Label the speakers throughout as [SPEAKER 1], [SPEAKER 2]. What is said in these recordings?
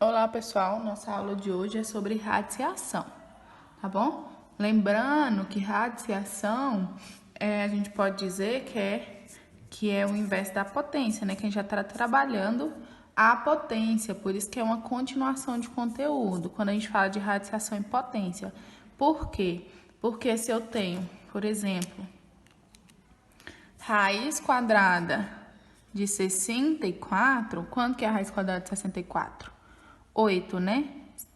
[SPEAKER 1] Olá, pessoal. Nossa aula de hoje é sobre radiciação, tá bom? Lembrando que radiciação, a gente pode dizer que é o inverso da potência, né? Que a gente já está trabalhando a potência, por isso que é uma continuação de conteúdo, quando a gente fala de radiciação e potência. Por quê? Porque se eu tenho, por exemplo, raiz quadrada de 64, quanto que é a raiz quadrada de 64? 8, né?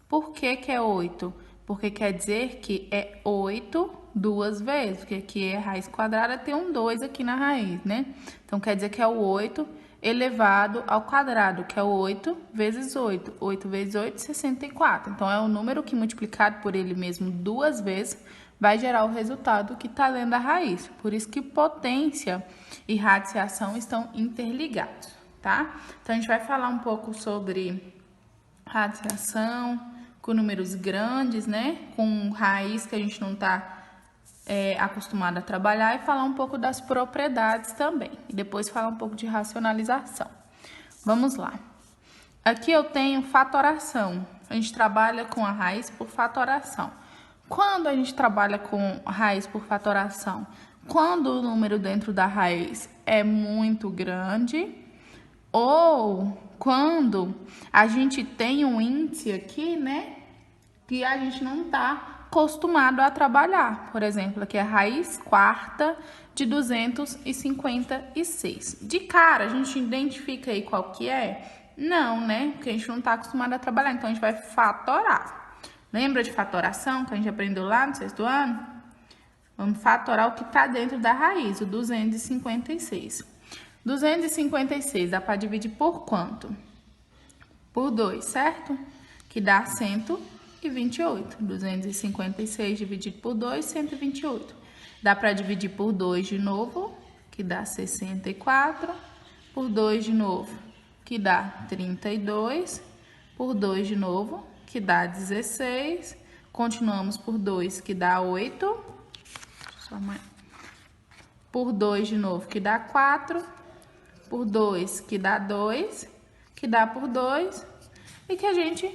[SPEAKER 1] Por que que é 8? Porque quer dizer que é 8 duas vezes, porque aqui é raiz quadrada, tem um 2 aqui na raiz, né? Então, quer dizer que é o 8 elevado ao quadrado, que é o 8 vezes 8. 8 vezes 8, 64. Então, é um número que multiplicado por ele mesmo duas vezes vai gerar o resultado que está dentro da raiz. Por isso que potência e radiciação estão interligados, tá? Então, a gente vai falar um pouco sobre radiciação, com números grandes, né? Com raiz que a gente não está acostumado a trabalhar e falar um pouco das propriedades também. E depois falar um pouco de racionalização. Vamos lá. Aqui eu tenho fatoração. A gente trabalha com a raiz por fatoração. Quando a gente trabalha com raiz por fatoração? Quando o número dentro da raiz é muito grande ou quando a gente tem um índice aqui, né, que a gente não está acostumado a trabalhar. Por exemplo, aqui é a raiz quarta de 256. De cara, a gente identifica aí qual que é? Não, né, porque a gente não está acostumado a trabalhar, então a gente vai fatorar. Lembra de fatoração que a gente aprendeu lá no sexto ano? Vamos fatorar o que está dentro da raiz, o 256. 256 dá para dividir por quanto? Por 2, certo? Que dá 128. 256 dividido por 2, 128. Dá para dividir por 2 de novo, que dá 64. Por 2 de novo, que dá 32. Por 2 de novo, que dá 16. Continuamos por 2, que dá 8. Por 2 de novo, que dá 4. Por 2, que dá 2, que dá por 2, e que a gente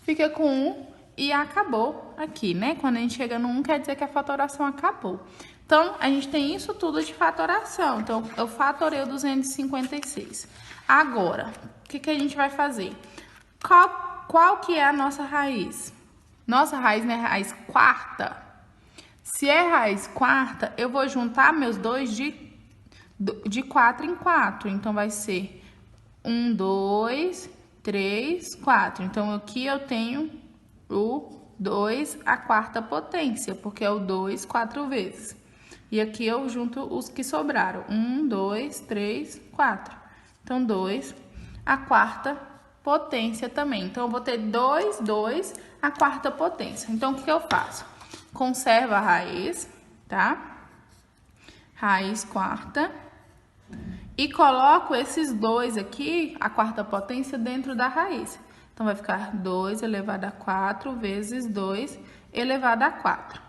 [SPEAKER 1] fica com 1 e acabou aqui, né? Quando a gente chega no 1, quer dizer que a fatoração acabou. Então, a gente tem isso tudo de fatoração. Então, eu fatorei o 256. Agora, o que a gente vai fazer? Qual que é a nossa raiz? Nossa raiz não é raiz quarta? Se é raiz quarta, eu vou juntar meus dois de 4 em 4. Então, vai ser 1, 2, 3, 4. Então, aqui eu tenho o 2 à quarta potência, porque é o 2 4 vezes. E aqui eu junto os que sobraram. 1, 2, 3, 4. Então, 2 à quarta potência também. Então, eu vou ter 2 à quarta potência. Então, o que eu faço? Conservo a raiz, tá? Raiz quarta. E coloco esses 2 aqui, a quarta potência, dentro da raiz. Então, vai ficar 2 elevado a 4 vezes 2 elevado a 4.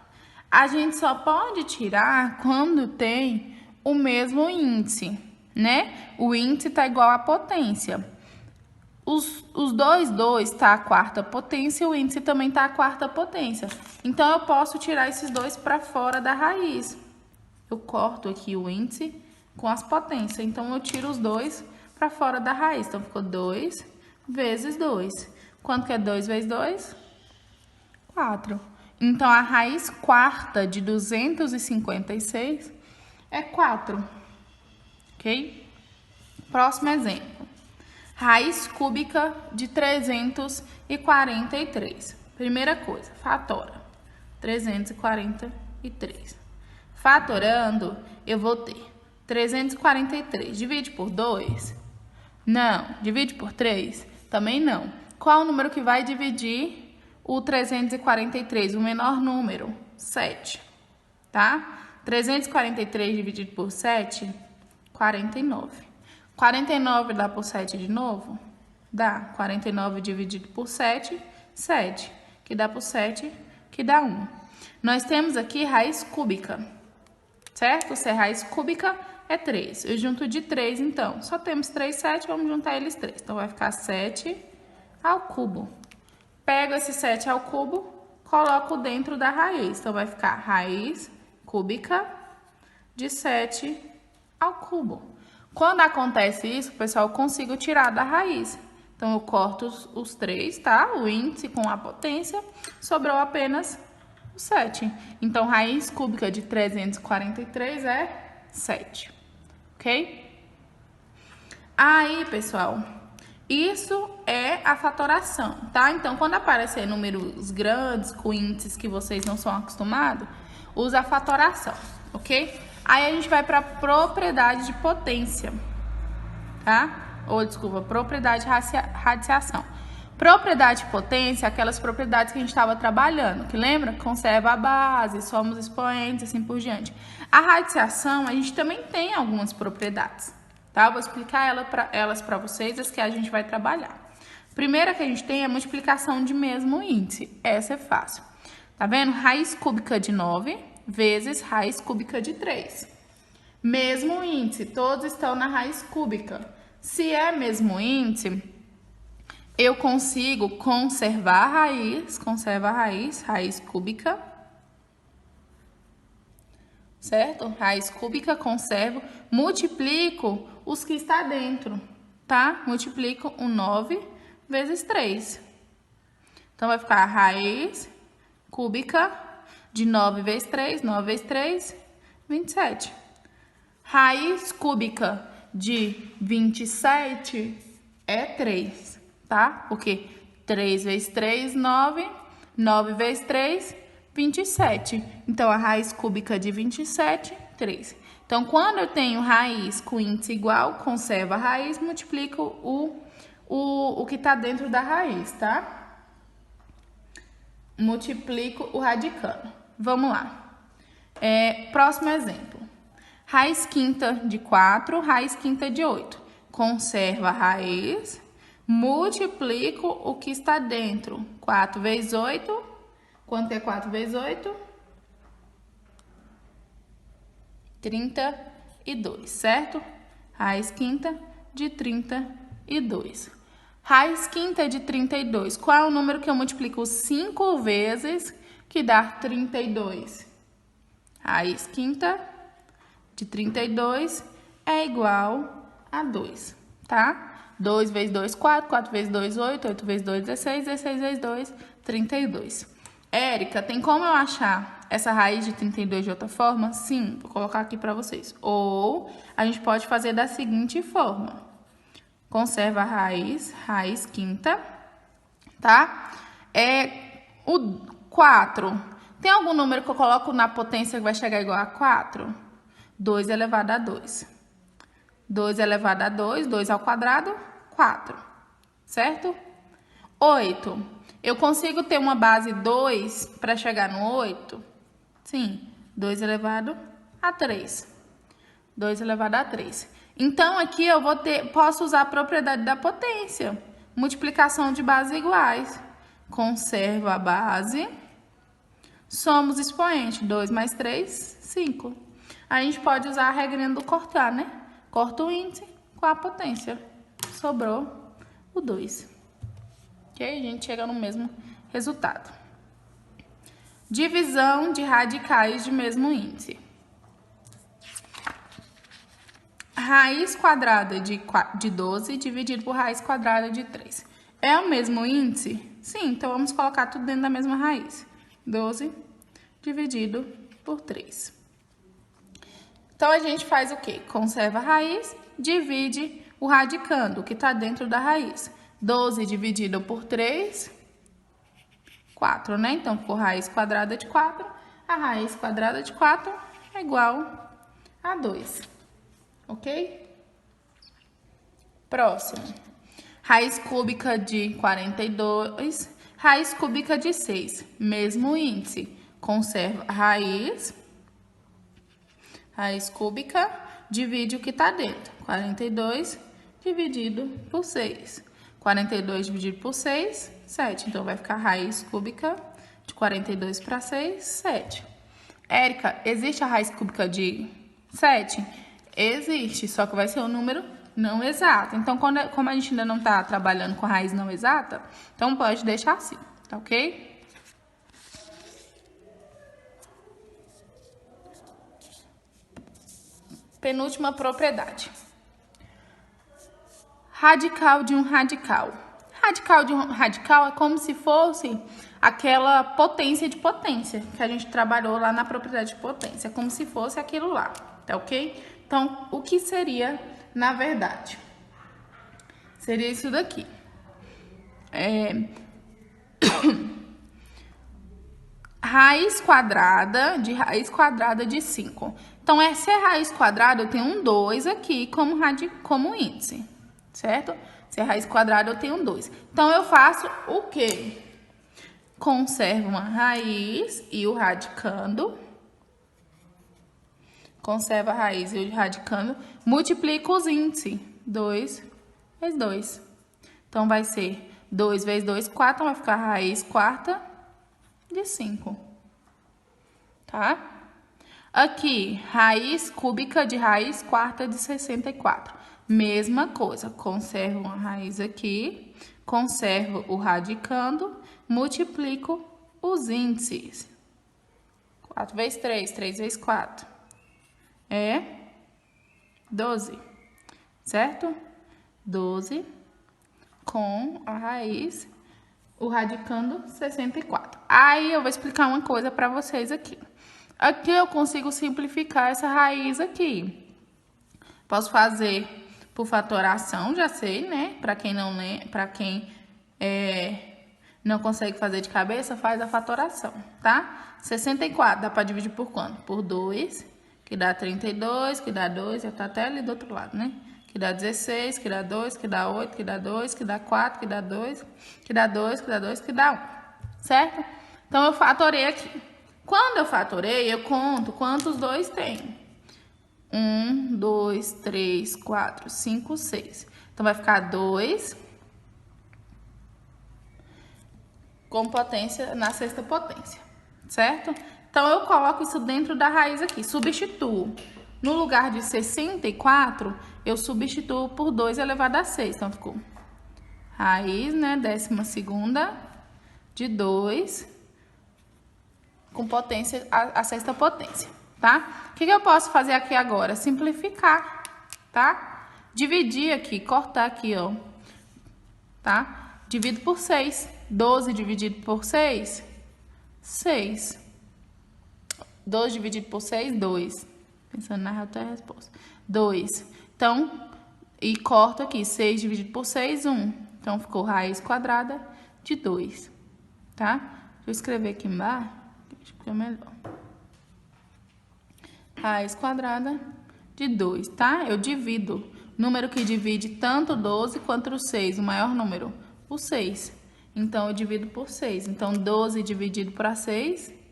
[SPEAKER 1] A gente só pode tirar quando tem o mesmo índice, né? O índice está igual à potência. Os 2 está à quarta potência, o índice também está à quarta potência. Então, eu posso tirar esses 2 para fora da raiz. Eu corto aqui o índice com as potências. Então, eu tiro os 2 para fora da raiz. Então, ficou 2 vezes 2. Quanto que é 2 vezes 2? 4. Então, a raiz quarta de 256 é 4. Ok? Próximo exemplo. Raiz cúbica de 343. Primeira coisa, fatora. 343. Fatorando, eu vou ter 343. Divide por 2? Não. Divide por 3? Também não. Qual o número que vai dividir o 343? O menor número? 7. Tá? 343 dividido por 7? 49. 49 dá por 7 de novo? Dá. 49 dividido por 7, 7. Que dá por 7, que dá 1. Nós temos aqui raiz cúbica, certo? Se é raiz cúbica, é 3. Eu junto de 3, então. Só temos 3, 7, vamos juntar eles 3. Então, vai ficar 7 ao cubo. Pego esse 7 ao cubo, coloco dentro da raiz. Então, vai ficar raiz cúbica de 7 ao cubo. Quando acontece isso, pessoal, eu consigo tirar da raiz. Então, eu corto os 3, tá? O índice com a potência, sobrou apenas o 7. Então, raiz cúbica de 343 é 7, ok? Aí, pessoal, isso é a fatoração, tá? Então, quando aparecer números grandes com índices que vocês não são acostumados, usa a fatoração, ok? Aí, a gente vai para a propriedade de potência, tá? Ou, desculpa, propriedade de radiação. Propriedade de potência, aquelas propriedades que a gente estava trabalhando, que lembra? Conserva a base, somos expoentes, assim por diante. A radiação, a gente também tem algumas propriedades, tá? Eu vou explicar elas para vocês, as que a gente vai trabalhar. Primeira que a gente tem é a multiplicação de mesmo índice. Essa é fácil. Tá vendo? Raiz cúbica de 9 vezes raiz cúbica de 3. Mesmo índice, todos estão na raiz cúbica. Se é mesmo índice, eu consigo conservar a raiz, raiz cúbica, certo? Raiz cúbica, conservo, multiplico os que está dentro, tá? Multiplico o 9 vezes 3. Então, vai ficar a raiz cúbica de 9 vezes 3, 9 vezes 3, 27. Raiz cúbica de 27 é 3, tá? Porque 3 vezes 3, 9. 9 vezes 3, 27. Então, a raiz cúbica de 27, 3. Então, quando eu tenho raiz com índice igual, conservo a raiz, multiplico o que está dentro da raiz, tá? Multiplico o radicando. Vamos lá. Próximo exemplo. Raiz quinta de 4, raiz quinta de 8. Conservo a raiz, multiplico o que está dentro. 4 vezes 8. Quanto é 4 vezes 8? 32, certo? Raiz quinta de 32. Raiz quinta de 32. Qual é o número que eu multiplico 5 vezes que dá 32? Raiz quinta de 32 é igual a 2, tá? 2 vezes 2, 4. 4 vezes 2, 8. 8 vezes 2, 16. 16 vezes 2, 32. Érica, tem como eu achar essa raiz de 32 de outra forma? Sim, vou colocar aqui para vocês. Ou a gente pode fazer da seguinte forma. Conserva a raiz quinta, tá? O 4. Tem algum número que eu coloco na potência que vai chegar igual a 4? 2 elevado a 2. 2 elevado a 2, 2 ao quadrado, 4. Certo? 8. Eu consigo ter uma base 2 para chegar no 8? Sim. 2 elevado a 3. 2 elevado a 3. Então, aqui eu posso usar a propriedade da potência. Multiplicação de bases iguais. Conservo a base. Somos expoente. 2 mais 3, 5. A gente pode usar a regrinha do cortar, né? Corta o índice com a potência. Sobrou o 2. Ok? A gente chega no mesmo resultado. Divisão de radicais de mesmo índice. Raiz quadrada de 12 dividido por raiz quadrada de 3. É o mesmo índice? Sim, então vamos colocar tudo dentro da mesma raiz. 12 dividido por 3. Então, a gente faz o quê? Conserva a raiz, divide o radicando, o que está dentro da raiz. 12 dividido por 3, 4, né? Então, ficou raiz quadrada de 4. A raiz quadrada de 4 é igual a 2. Ok? Próximo. Raiz cúbica de 42, raiz cúbica de 6. Mesmo índice. Conserva a raiz cúbica, divide o que está dentro. 42 dividido por 6. 42 dividido por 6, 7. Então, vai ficar raiz cúbica de 42 para 6, 7. Érica, existe a raiz cúbica de 7? Existe, só que vai ser o número não exata. Então, como a gente ainda não tá trabalhando com raiz não exata, então pode deixar assim, tá ok? Penúltima propriedade. Radical de um radical. Radical de um radical é como se fosse aquela potência de potência que a gente trabalhou lá na propriedade de potência. É como se fosse aquilo lá, tá ok? Então, o que seria, na verdade? Seria isso daqui. Raiz quadrada de 5. Então, se é raiz quadrada, eu tenho um 2 aqui como índice, certo? Se é raiz quadrada, eu tenho um 2. Então, eu faço o quê? Conservo uma raiz e o radicando. Conservo a raiz e o radicando. Multiplico os índices. 2 vezes 2. Então, vai ser 2 vezes 2, 4. Vai ficar raiz quarta de 5. Tá? Aqui, raiz cúbica de raiz quarta de 64. Mesma coisa. Conservo uma raiz aqui. Conservo o radicando. Multiplico os índices. 4 vezes 3, 3 vezes 4. É 12, certo? 12 com a raiz, o radicando 64. Aí eu vou explicar uma coisa para vocês aqui. Aqui eu consigo simplificar essa raiz aqui. Posso fazer por fatoração, já sei, né? Para quem não não consegue fazer de cabeça, faz a fatoração, tá? 64 dá para dividir por quanto? Por 2. Que dá 32, que dá 2, já tá até ali do outro lado, né? Que dá 16, que dá 2, que dá 8, que dá 2, que dá 4, que dá 2, que dá 2, que dá 2, que dá 1, certo? Então, eu fatorei aqui. Quando eu fatorei, eu conto quantos 2 tem. 1, 2, 3, 4, 5, 6. Então, vai ficar 2 com potência na sexta potência, certo? Então, eu coloco isso dentro da raiz aqui, substituo. No lugar de 64, eu substituo por 2 elevado a 6. Então, ficou raiz, né, 12ª de 2 com potência, a sexta potência, tá? O que eu posso fazer aqui agora? Simplificar, tá? Dividir aqui, cortar aqui, ó, tá? Divido por 6. 12 dividido por 6, 6. 12 dividido por 6, 2. Pensando na outra resposta. 2. Então, e corto aqui. 6 dividido por 6, 1. Então, ficou raiz quadrada de 2. Tá? Deixa eu escrever aqui embaixo. Acho que fica melhor. Raiz quadrada de 2, tá? Eu divido. Número que divide tanto 12 quanto o 6. O maior número, o 6. Então, eu divido por 6. Então, 12 dividido para 6...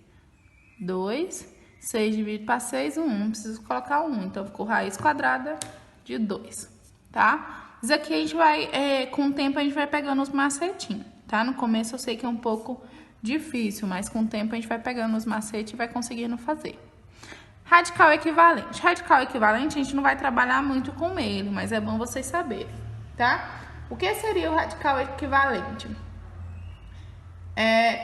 [SPEAKER 1] 2, 6 dividido para 6, 1. Preciso colocar 1. Então, ficou raiz quadrada de 2, tá? Isso aqui a gente vai, com o tempo, a gente vai pegando os macetinhos, tá? No começo eu sei que é um pouco difícil, mas com o tempo a gente vai pegando os macetes e vai conseguindo fazer. Radical equivalente. Radical equivalente, a gente não vai trabalhar muito com ele, mas é bom vocês saberem, tá? O que seria o radical equivalente?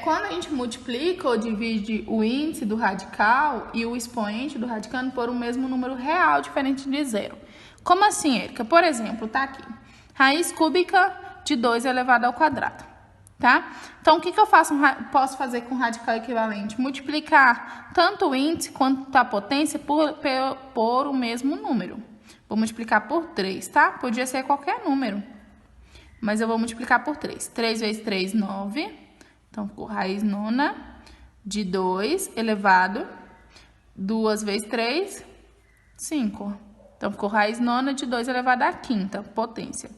[SPEAKER 1] Quando a gente multiplica ou divide o índice do radical e o expoente do radicando por um mesmo número real diferente de 0. Como assim, Érica? Por exemplo, tá aqui. Raiz cúbica de 2 elevado ao quadrado, tá? Então, o que eu posso fazer com radical equivalente? Multiplicar tanto o índice quanto a potência por o mesmo número. Vou multiplicar por 3, tá? Podia ser qualquer número, mas eu vou multiplicar por 3. 3 vezes 3, 9. Então, ficou raiz nona de 2 elevado 2 vezes 3, 5. Então, ficou raiz nona de 2 elevado à quinta potência,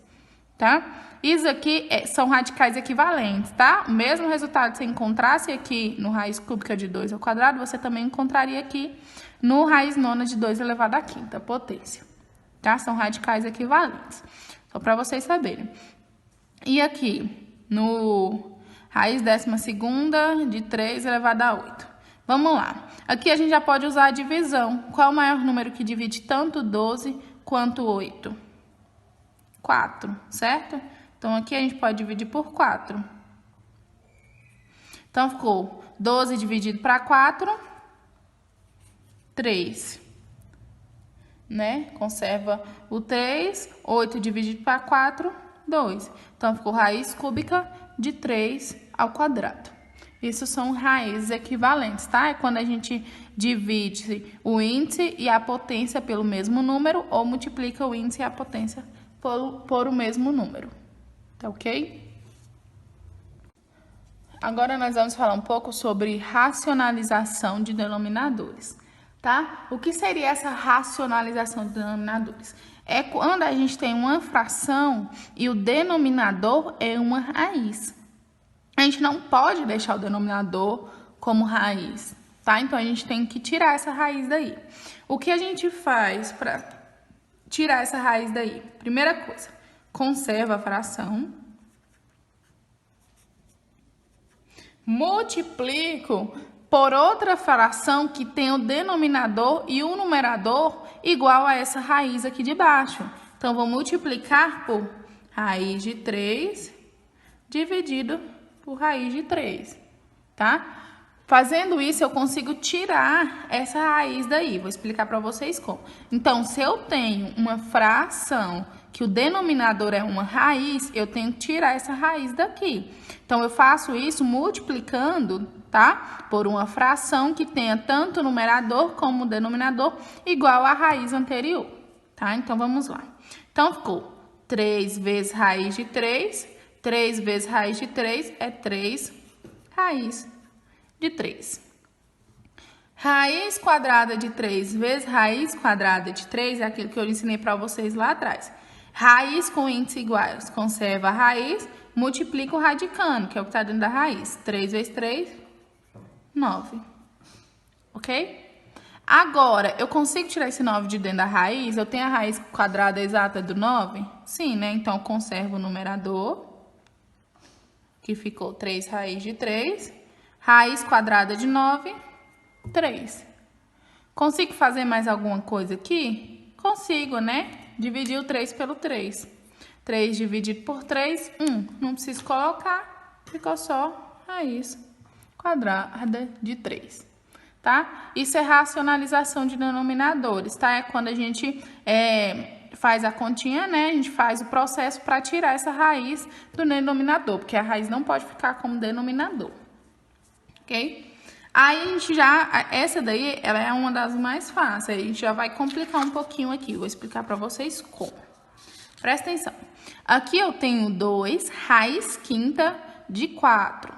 [SPEAKER 1] tá? Isso aqui são radicais equivalentes, tá? O mesmo resultado que você encontrasse aqui no raiz cúbica de 2 ao quadrado, você também encontraria aqui no raiz nona de 2 elevado à quinta potência, tá? São radicais equivalentes, só para vocês saberem. E aqui, no raiz 12ª de 3 elevado a 8. Vamos lá. Aqui a gente já pode usar a divisão. Qual é o maior número que divide tanto 12 quanto 8? 4, certo? Então, aqui a gente pode dividir por 4. Então, ficou 12 dividido para 4, 3. Né? Conserva o 3, 8 dividido para 4, 2. Então, ficou raiz cúbica de 3 ao quadrado. Isso são raízes equivalentes, tá? É quando a gente divide o índice e a potência pelo mesmo número ou multiplica o índice e a potência por o mesmo número. Tá ok? Agora nós vamos falar um pouco sobre racionalização de denominadores, tá? O que seria essa racionalização de denominadores? É quando a gente tem uma fração e o denominador é uma raiz. A gente não pode deixar o denominador como raiz, tá? Então, a gente tem que tirar essa raiz daí. O que a gente faz para tirar essa raiz daí? Primeira coisa, conserva a fração. Multiplico por outra fração que tem o denominador e o numerador igual a essa raiz aqui de baixo. Então, vou multiplicar por raiz de 3 dividido por raiz de 3, tá? Fazendo isso, eu consigo tirar essa raiz daí. Vou explicar para vocês como. Então, se eu tenho uma fração que o denominador é uma raiz, eu tenho que tirar essa raiz daqui. Então, eu faço isso multiplicando, tá? Por uma fração que tenha tanto o numerador como o denominador igual à raiz anterior, tá? Então, vamos lá. Então, ficou 3 vezes raiz de 3. 3 vezes raiz de 3 é 3 raiz de 3. Raiz quadrada de 3 vezes raiz quadrada de 3 é aquilo que eu ensinei para vocês lá atrás. Raiz com índice iguais, conserva a raiz, multiplica o radicando, que é o que está dentro da raiz. 3 vezes 3, 9. Ok? Agora, eu consigo tirar esse 9 de dentro da raiz? Eu tenho a raiz quadrada exata do 9? Sim, né? Então, eu conservo o numerador, que ficou 3 raiz de 3. Raiz quadrada de 9, 3. Consigo fazer mais alguma coisa aqui? Consigo, né? Dividir o 3 pelo 3. 3 dividido por 3, 1. Não preciso colocar, ficou só raiz quadrada de 3. Tá? Isso é racionalização de denominadores, tá? É quando a gente faz a continha, né? A gente faz o processo para tirar essa raiz do denominador, porque a raiz não pode ficar como denominador. Ok? Aí a gente essa daí, ela é uma das mais fáceis. A gente já vai complicar um pouquinho aqui. Vou explicar para vocês como. Presta atenção. Aqui eu tenho 2 raiz quinta de 4.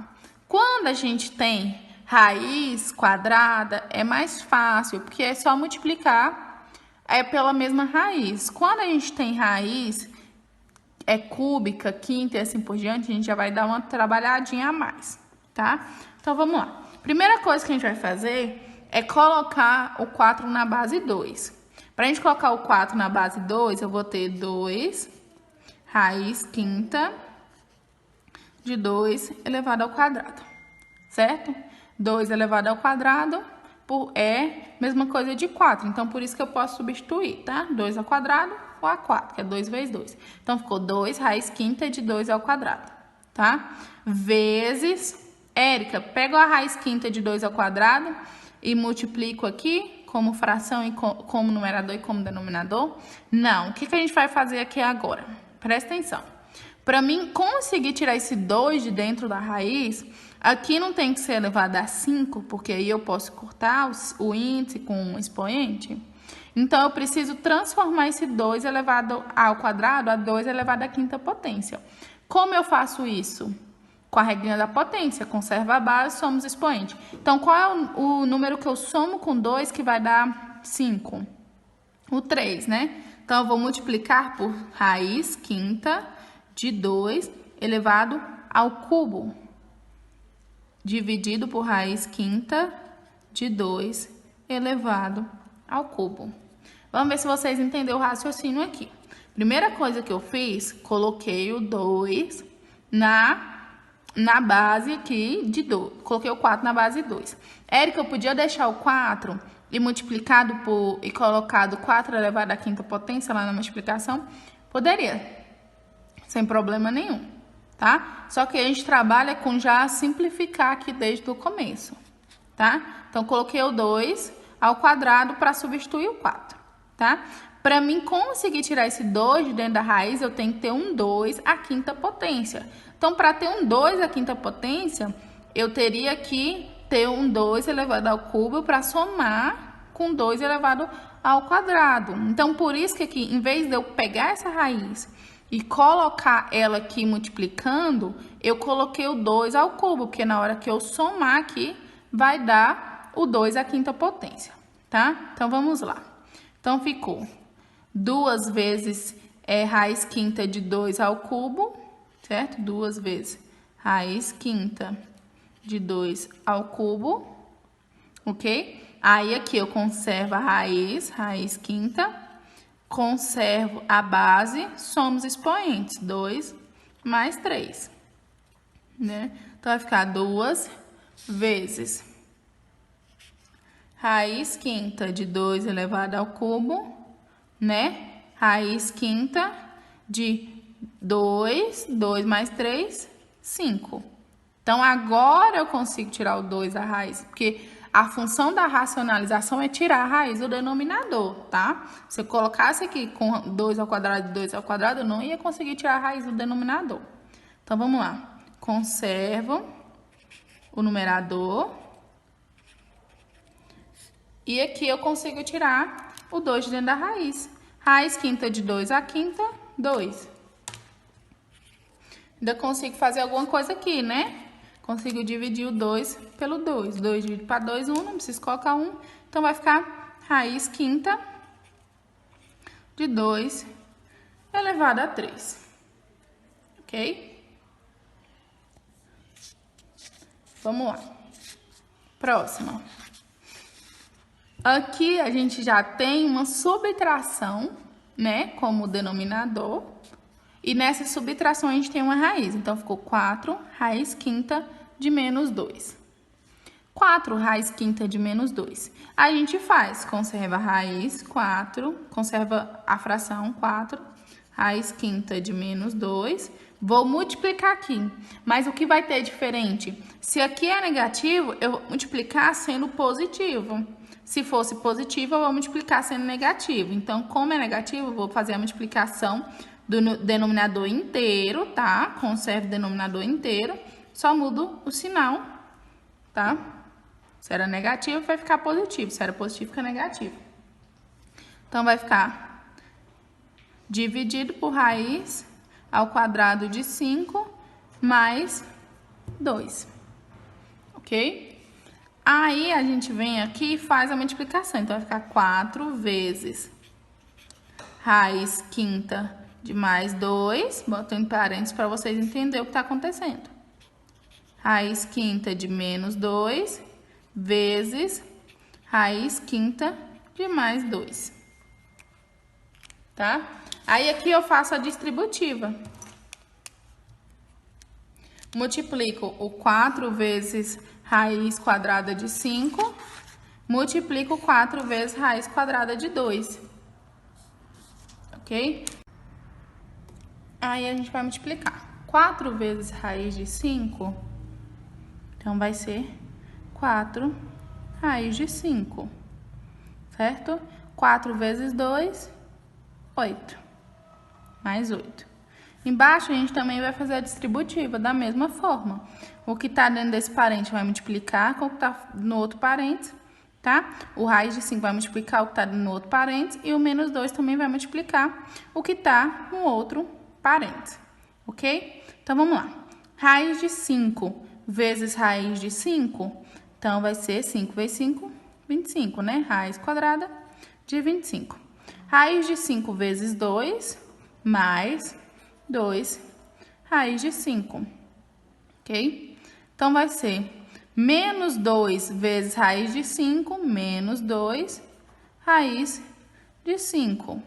[SPEAKER 1] Quando a gente tem raiz quadrada, é mais fácil, porque é só multiplicar pela mesma raiz. Quando a gente tem raiz cúbica, quinta e assim por diante, a gente já vai dar uma trabalhadinha a mais, tá? Então, vamos lá. Primeira coisa que a gente vai fazer é colocar o 4 na base 2. Para a gente colocar o 4 na base 2, eu vou ter 2 raiz quinta de 2 elevado ao quadrado, certo? 2 elevado ao quadrado mesma coisa de 4. Então, por isso que eu posso substituir, tá? 2 ao quadrado ou a 4, que é 2 vezes 2. Então, ficou 2 raiz quinta de 2 ao quadrado, tá? Vezes... Érica, pego a raiz quinta de 2 ao quadrado e multiplico aqui como fração e como numerador e como denominador? Não. O que a gente vai fazer aqui agora? Presta atenção. Para mim conseguir tirar esse 2 de dentro da raiz, aqui não tem que ser elevado a 5, porque aí eu posso cortar o índice com um expoente. Então, eu preciso transformar esse 2 elevado ao quadrado a 2 elevado à quinta potência. Como eu faço isso? Com a regrinha da potência, conserva a base, somos expoente. Então, qual é o número que eu somo com 2 que vai dar 5? O 3, né? Então, eu vou multiplicar por raiz quinta de 2 elevado ao cubo, dividido por raiz quinta de 2 elevado ao cubo. Vamos ver se vocês entenderam o raciocínio aqui. Primeira coisa que eu fiz, coloquei o 2 na base aqui de 2. Coloquei o 4 na base 2. Érica, eu podia deixar o 4 e multiplicado e colocado 4 elevado à quinta potência lá na multiplicação? Poderia. sem problema nenhum, tá? Só que a gente trabalha com já simplificar aqui desde o começo, tá? Então, coloquei o 2 ao quadrado para substituir o 4, tá? Para mim conseguir tirar esse 2 de dentro da raiz, eu tenho que ter um 2 à quinta potência. Então, para ter um 2 à quinta potência, eu teria que ter um 2 elevado ao cubo para somar com 2 elevado ao quadrado. Então, por isso que aqui, em vez de eu pegar essa raiz e colocar ela aqui multiplicando, eu coloquei o 2 ao cubo, porque na hora que eu somar aqui, vai dar o 2 à quinta potência, tá? Então, vamos lá. Então, ficou 2 vezes raiz quinta de 2 ao cubo, certo? 2 vezes raiz quinta de 2 ao cubo, ok? Aí, aqui eu conservo a raiz quinta, conservo a base, somo os expoentes, 2 mais 3, né? Então, vai ficar 2 vezes raiz quinta de 2 elevado ao cubo, né? Raiz quinta de 2, 2 mais 3, 5. Então, agora eu consigo tirar o 2 da raiz, porque a função da racionalização é tirar a raiz do denominador, tá? Se eu colocasse aqui com 2 ao quadrado de 2 ao quadrado, eu não ia conseguir tirar a raiz do denominador. Então, vamos lá. Conservo o numerador. E aqui eu consigo tirar o 2 de dentro da raiz. Raiz quinta de 2 à quinta, 2. Ainda consigo fazer alguma coisa aqui, né? Consigo dividir o 2 pelo 2. 2 dividido para 2, 1, não preciso colocar 1. Então, vai ficar raiz quinta de 2 elevado a 3. Ok? Vamos lá. Próxima. Aqui a gente já tem uma subtração, né, como denominador. E nessa subtração a gente tem uma raiz. Então, ficou 4 raiz quinta de menos 2. 4 raiz quinta de menos 2. A gente faz, conserva a raiz 4, conserva a fração 4, raiz quinta de menos 2. Vou multiplicar aqui, mas o que vai ter diferente? Se aqui é negativo, eu vou multiplicar sendo positivo. Se fosse positivo, eu vou multiplicar sendo negativo. Então, como é negativo, eu vou fazer a multiplicação do denominador inteiro, tá? Conservo o denominador inteiro, só mudo o sinal, tá? Se era negativo, vai ficar positivo. Se era positivo, fica negativo. Então, vai ficar dividido por raiz ao quadrado de 5 mais 2, ok? Aí, a gente vem aqui e faz a multiplicação. Então, vai ficar 4 vezes raiz quinta de mais 2, boto em parênteses para vocês entenderem o que está acontecendo. Raiz quinta de menos 2 vezes raiz quinta de mais 2, tá? Aí, aqui eu faço a distributiva. Multiplico o 4 vezes raiz quadrada de 5, multiplico 4 vezes raiz quadrada de 2, ok? Aí, a gente vai multiplicar. 4 vezes raiz de 5, então, vai ser 4 raiz de 5, certo? 4 vezes 2, 8, mais 8. Embaixo, a gente também vai fazer a distributiva da mesma forma. O que está dentro desse parente vai multiplicar com o que está no outro parênteses, tá? O raiz de 5 vai multiplicar o que está no outro parênteses e o menos 2 também vai multiplicar o que está no outro parênteses, ok? Então, vamos lá. Raiz de 5 vezes raiz de 5, então, vai ser 5 vezes 5, 25, né? Raiz quadrada de 25. Raiz de 5 vezes 2, mais 2 raiz de 5, ok? Então, vai ser menos 2 vezes raiz de 5, menos 2 raiz de 5.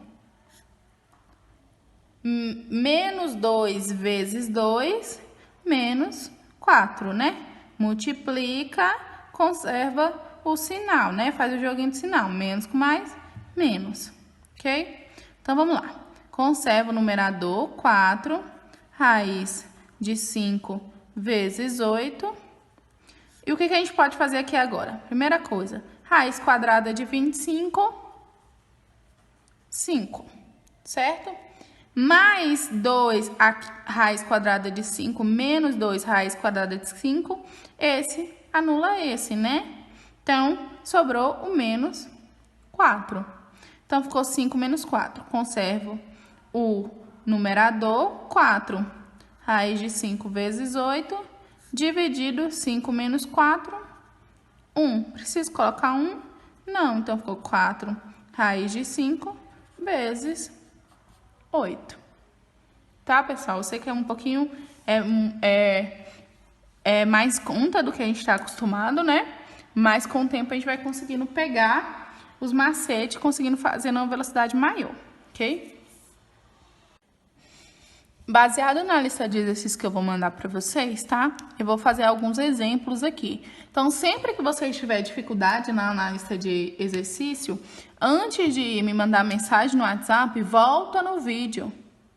[SPEAKER 1] Menos 2 vezes 2, menos 4, né? Multiplica, conserva o sinal, né? Faz o joguinho de sinal, menos com mais, menos, ok? Então, vamos lá. Conserva o numerador 4, raiz de 5 vezes 8. E o que a gente pode fazer aqui agora? Primeira coisa, raiz quadrada de 25, 5, certo? Mais 2, a raiz quadrada de 5, menos 2, raiz quadrada de 5, esse anula esse, né? Então, sobrou o menos 4. Então, ficou 5 menos 4. Conservo o numerador, 4. Raiz de 5 vezes 8, dividido 5 menos 4, 1. Preciso colocar 1? Não, então ficou 4 raiz de 5 vezes 8. Tá, pessoal? Eu sei que é um pouquinho mais conta do que a gente está acostumado, né? Mas com o tempo a gente vai conseguindo pegar os macetes, conseguindo fazer numa velocidade maior, ok? Baseado na lista de exercícios que eu vou mandar para vocês, tá? Eu vou fazer alguns exemplos aqui. Então, sempre que vocês tiverem dificuldade na lista de exercício, antes de me mandar mensagem no WhatsApp, volta no vídeo,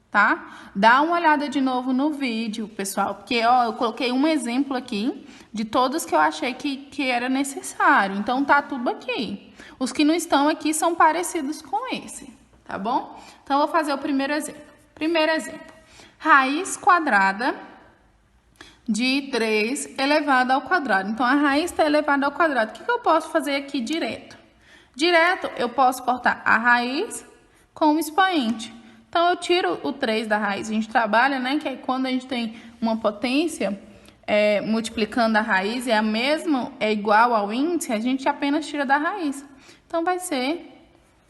[SPEAKER 1] tá? Dá uma olhada de novo no vídeo, pessoal, porque ó, eu coloquei um exemplo aqui de todos que eu achei que era necessário. Então, tá tudo aqui. Os que não estão aqui são parecidos com esse, tá bom? Então, eu vou fazer o primeiro exemplo. Primeiro exemplo. Raiz quadrada de 3 elevado ao quadrado. Então, a raiz está elevada ao quadrado. O que eu posso fazer aqui direto? Direto, eu posso cortar a raiz com o expoente. Então, eu tiro o 3 da raiz. A gente trabalha, né? Que aí quando a gente tem uma potência multiplicando a raiz é igual ao índice, a gente apenas tira da raiz. Então, vai ser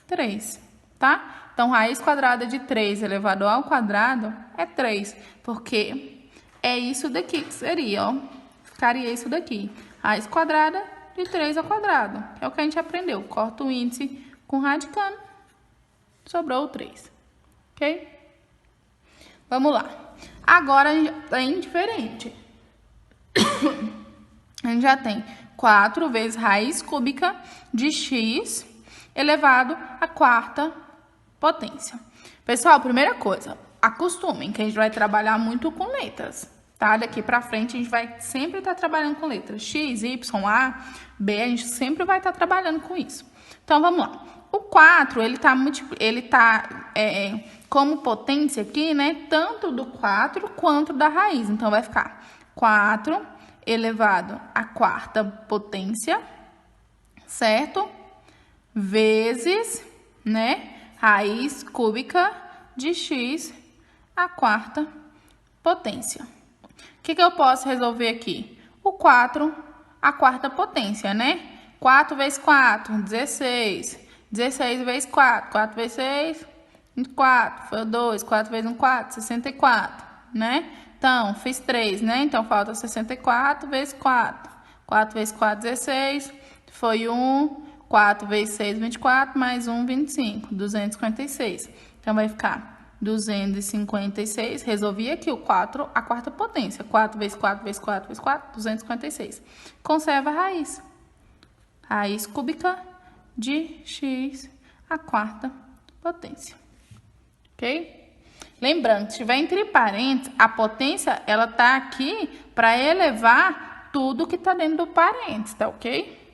[SPEAKER 1] 3, tá? Então, raiz quadrada de 3 elevado ao quadrado é 3, porque é isso daqui que seria, ó. Ficaria isso daqui. Raiz quadrada de 3 ao quadrado. É o que a gente aprendeu. Corta o índice com radicando. Sobrou o 3. Ok? Vamos lá. Agora, é diferente. A gente já tem 4 vezes raiz cúbica de x elevado à quarta potência. Pessoal, primeira coisa, acostumem que a gente vai trabalhar muito com letras, tá? Daqui pra frente a gente vai sempre estar trabalhando com letras. X, Y, A, B, a gente sempre vai estar trabalhando com isso. Então, vamos lá. O 4, ele tá como potência aqui, né? Tanto do 4 quanto da raiz. Então, vai ficar 4 elevado à quarta potência, certo? Vezes, né? Raiz cúbica de x à quarta potência. O que eu posso resolver aqui? O 4 à quarta potência, né? 4 vezes 4, 16. 16 vezes 4, 4 vezes 6, 24. Foi 2, 4 vezes 1, 4, 64, né? Então, fiz 3, né? Então, falta 64 vezes 4. 4 vezes 4, 16. Foi 1. 4 vezes 6, 24, mais 1, 25, 256. Então, vai ficar 256. Resolvi aqui o 4 à quarta potência. 4 vezes 4 vezes 4 vezes 4, 256. Conserva a raiz. Raiz cúbica de x à quarta potência. Ok? Lembrando, se tiver entre parênteses, a potência, ela tá aqui para elevar tudo que tá dentro do parênteses, tá ok?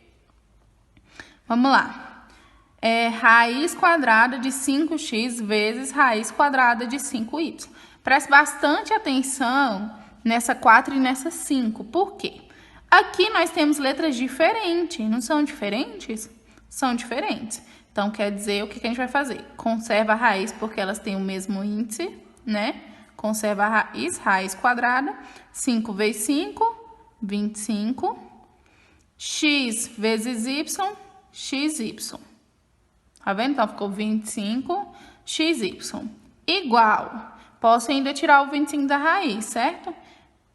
[SPEAKER 1] Vamos lá. Raiz quadrada de 5x vezes raiz quadrada de 5y. Preste bastante atenção nessa 4 e nessa 5. Por quê? Aqui nós temos letras diferentes. Não são diferentes? São diferentes. Então, quer dizer, o que a gente vai fazer? Conserva a raiz porque elas têm o mesmo índice, né? Conserva a raiz quadrada. 5 vezes 5, 25. X vezes y, xy. Tá vendo? Então, ficou 25 xy. Igual. Posso ainda tirar o 25 da raiz, certo?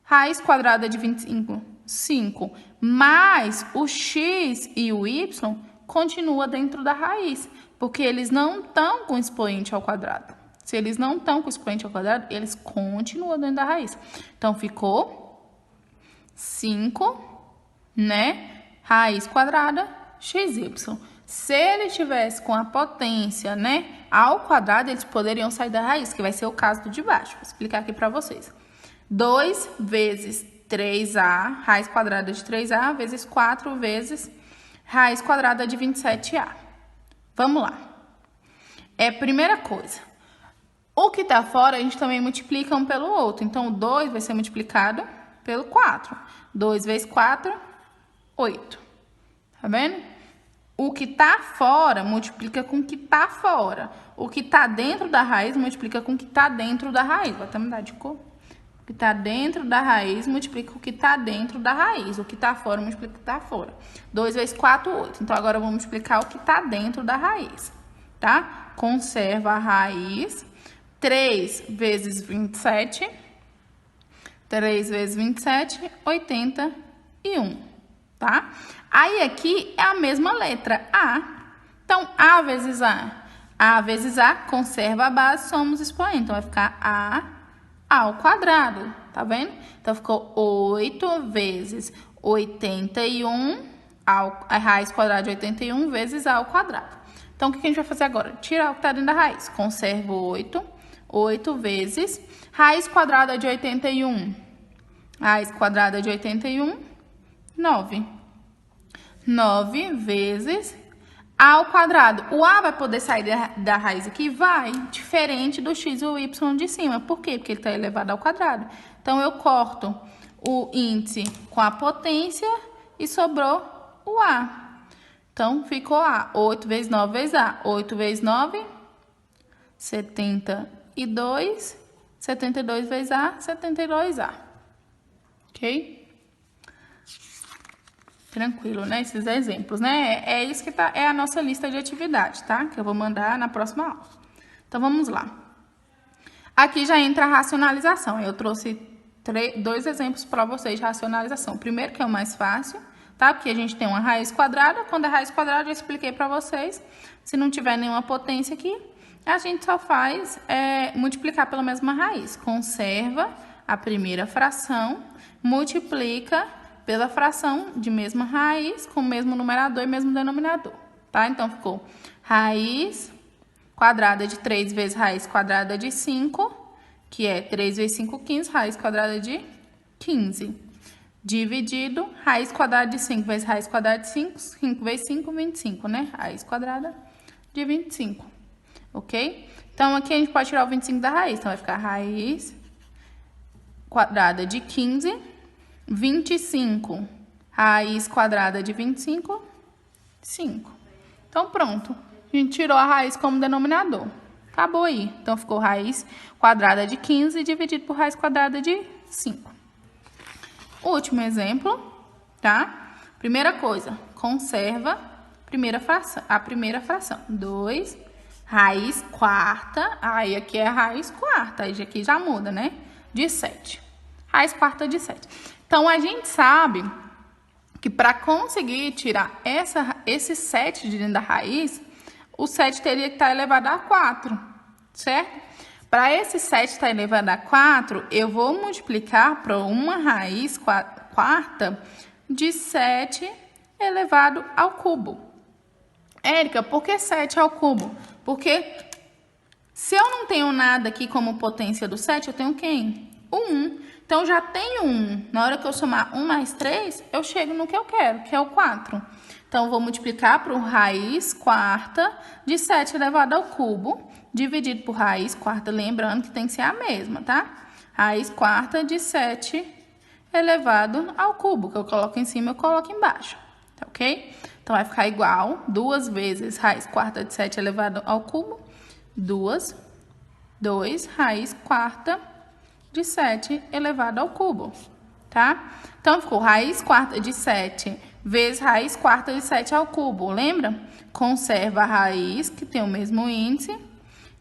[SPEAKER 1] Raiz quadrada de 25, 5. Mais o x e o y continua dentro da raiz. Porque eles não estão com expoente ao quadrado. Se eles não estão com expoente ao quadrado, eles continuam dentro da raiz. Então, ficou 5, né? Raiz quadrada xy. Se ele estivesse com a potência, né, ao quadrado, eles poderiam sair da raiz, que vai ser o caso do de baixo. Vou explicar aqui para vocês. 2 vezes 3a, raiz quadrada de 3a, vezes 4 vezes raiz quadrada de 27a. Vamos lá. Primeira coisa, o que tá fora, a gente também multiplica um pelo outro. Então, o 2 vai ser multiplicado pelo 4. 2 vezes 4, 8. Tá vendo? O que tá fora, multiplica com o que tá fora. O que tá dentro da raiz, multiplica com o que tá dentro da raiz. Vou até mudar de cor. O que tá dentro da raiz, multiplica com o que tá dentro da raiz. O que tá fora, multiplica com o que tá fora. 2 vezes 4, 8. Então, agora eu vou multiplicar o que tá dentro da raiz. Tá? Conserva a raiz. 3 vezes 27. 3 vezes 27, 81. Tá? Aí, aqui é a mesma letra, A. Então, A vezes A. A vezes A, conserva a base, somos expoentes. Então, vai ficar A ao quadrado, tá vendo? Então, ficou 8 vezes 81, a raiz quadrada de 81 vezes A ao quadrado. Então, o que a gente vai fazer agora? Tirar o que está dentro da raiz. Conserva 8. 8 vezes raiz quadrada de 81. Raiz quadrada de 81, 9. 9 vezes A ao quadrado. O A vai poder sair da raiz aqui? Vai. Diferente do x e o y de cima. Por quê? Porque ele está elevado ao quadrado. Então, eu corto o índice com a potência e sobrou o A. Então, ficou A. 8 vezes 9 vezes A. 8 vezes 9, 72. 72 vezes A, 72A. Ok? Tranquilo, né? Esses exemplos, né? É isso que é a nossa lista de atividade, tá? Que eu vou mandar na próxima aula. Então, vamos lá. Aqui já entra a racionalização. Eu trouxe 2 exemplos para vocês de racionalização. O primeiro, que é o mais fácil, tá? Porque a gente tem uma raiz quadrada. Quando a raiz quadrada, eu expliquei para vocês. Se não tiver nenhuma potência aqui, a gente só faz multiplicar pela mesma raiz. Conserva a primeira fração, multiplica pela fração de mesma raiz, com o mesmo numerador e mesmo denominador, tá? Então, ficou raiz quadrada de 3 vezes raiz quadrada de 5, que é 3 vezes 5, 15, raiz quadrada de 15. Dividido, raiz quadrada de 5 vezes raiz quadrada de 5, 5 vezes 5, 25, né? Raiz quadrada de 25, ok? Então, aqui a gente pode tirar o 25 da raiz, então vai ficar raiz quadrada de 15, 25, raiz quadrada de 25, 5. Então, pronto. A gente tirou a raiz como denominador. Acabou aí. Então, ficou raiz quadrada de 15 dividido por raiz quadrada de 5. Último exemplo, tá? Primeira coisa, conserva a primeira fração. 2, raiz quarta. Aí, aqui é a raiz quarta. Aí, aqui já muda, né? De 7. Raiz quarta de 7. Então, a gente sabe que para conseguir tirar esse 7 de dentro da raiz, o 7 teria que estar elevado a 4, certo? Para esse 7 estar elevado a 4, eu vou multiplicar por uma raiz quarta de 7 elevado ao cubo. Érica, por que 7 ao cubo? Porque se eu não tenho nada aqui como potência do 7, eu tenho quem? O 1. Então, já tenho 1. Na hora que eu somar 1 mais 3, eu chego no que eu quero, que é o 4. Então, eu vou multiplicar por raiz quarta de 7 elevado ao cubo, dividido por raiz quarta, lembrando que tem que ser a mesma, tá? Raiz quarta de 7 elevado ao cubo, que eu coloco em cima, eu coloco embaixo, tá ok? Então, vai ficar igual 2 vezes raiz quarta de 7 elevado ao cubo, 2 raiz quarta de 7 elevado ao cubo, tá? Então, ficou raiz quarta de 7 vezes raiz quarta de 7 ao cubo, lembra? Conserva a raiz, que tem o mesmo índice,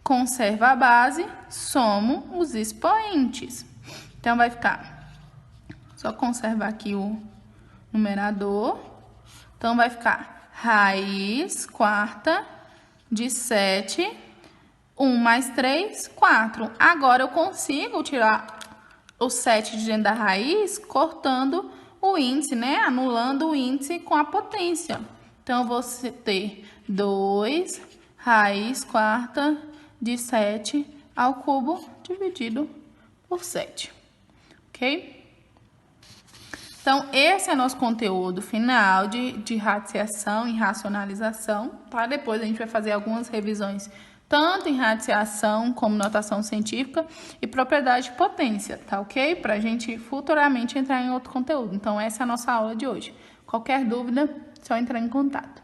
[SPEAKER 1] conserva a base, somo os expoentes. Então, vai ficar, só conservar aqui o numerador. Então, vai ficar raiz quarta de 7, 1 mais 3, 4. Agora, eu consigo tirar o 7 de dentro da raiz cortando o índice, né? Anulando o índice com a potência. Então, eu vou ter 2 raiz quarta de 7 ao cubo dividido por 7, ok? Então, esse é nosso conteúdo final de radiciação e racionalização, tá? Depois a gente vai fazer algumas revisões, tanto em radiciação como notação científica e propriedade de potência, tá ok? Pra gente futuramente entrar em outro conteúdo. Então, essa é a nossa aula de hoje. Qualquer dúvida, só entrar em contato.